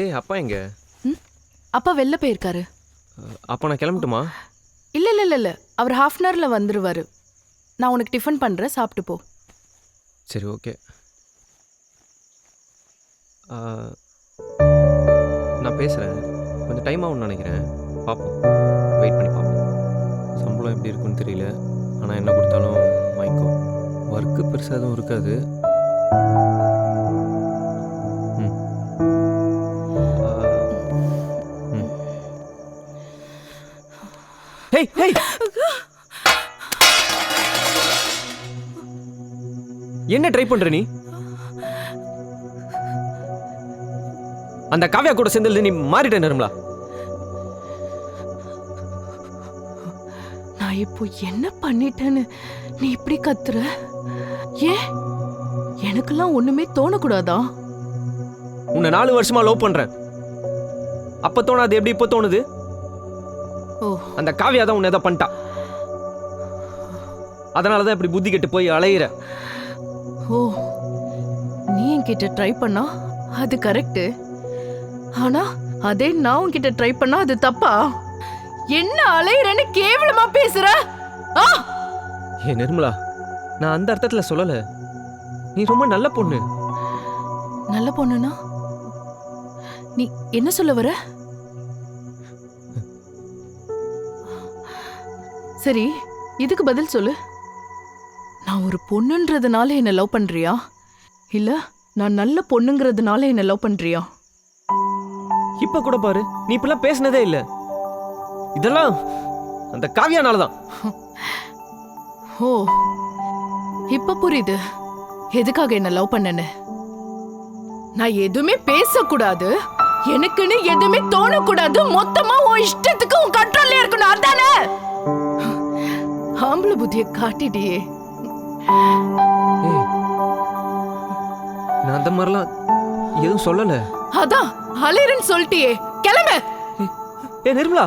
ஏய் அப்பா எங்க? ம் அப்பா வெளில போயிருக்காரு. அப்போ நான் கிளம்பட்டுமா? இல்ல இல்ல இல்ல இல்ல அவர் ஹாஃப் அன் ஹவர்ல வந்துருவாரு. நான் உனக்கு டிஃபன் பண்றேன், சாப்பிட்டு போ. சரி ஓகே. நான் பேசுகிறேன், கொஞ்சம் டைம் ஆகும்னு நினைக்கிறேன். பார்ப்போம், வெயிட் பண்ணி பார்ப்போம். சம்பளம் எப்படி இருக்குன்னு தெரியல, ஆனால் என்ன கொடுத்தாலும் வாங்கிக்கோ. ஒர்க்கு பெருசாக எதுவும் இருக்காது. ம் ம் ஹேய் ஹேய், என்ன ட்ரை பண்ற நீ? அந்த காவ்யா கூட சேர்ந்து நீ மாறிட்ட நிர்மலா. நான் இப்போ என்ன பண்ணிட்டேன்னு நீ இப்படி கத்துற? ஏன் எனக்கெல்லாம் ஒண்ணுமே தோணக்கூடாதா? உன்னை 4 வருஷமா லவ் பண்றேன். அப்ப தோணாது, எப்படி இப்போ தோணுது? ஓ, அந்த காவ்யா தான் உன்னை ஏதோ பண்ணிட்டா. அதனாலதான் இப்படி புத்தி கெட்டு போய் அலையிற. ஓ, நீ என்கிட்ட ட்ரை பண்ணா அது கரெக்ட். ஆனா அதே நான் உன்கிட்ட ட்ரை பண்ணா அது தப்பா? என்ன அலையிறன்னு கேவலமா பேசுற? ஆ! ஏ நிர்மலா, நான் அந்த அர்த்தத்துல சொல்லல. நீ ரொம்ப நல்ல பொண்ணு. நல்ல பொண்ணுனா நீ என்ன சொல்ல வர? சரி, இதுக்கு பதில் சொல்லு. நான் ஒரு பொண்ணுன்றதுனால என்ன லவ் பண்றியா, இல்ல நான் நல்ல பொண்ணுங்கிறதுனால என்ன லவ் பண்றியா? இப்ப கூட பாரு, நீ இப்பெல்லாம் பேசினதே இல்ல. இதெல்லாம் அந்த காவ்யானாலதான். ஓ, இப்ப புரியுது எதுக்காக என்ன லவ் பண்ணனு. நான் எதுவுமே பேசக்கூடாது, எனக்குன்னு எதுவுமே தோணக்கூடாது, மொத்தமா உன் இஷ்டத்துக்கு உன் கண்ட்ரோல்ல இருக்கணும், அதானே? ஆம்பளை புத்திய காட்டிட்டியே. ஏய், நான் அந்த மாதிரிலாம் எதுவும் சொல்லல. அதான் அலைரன் சொல்லிட்டியே, கிளம்பு. ஏ நிர்மலா,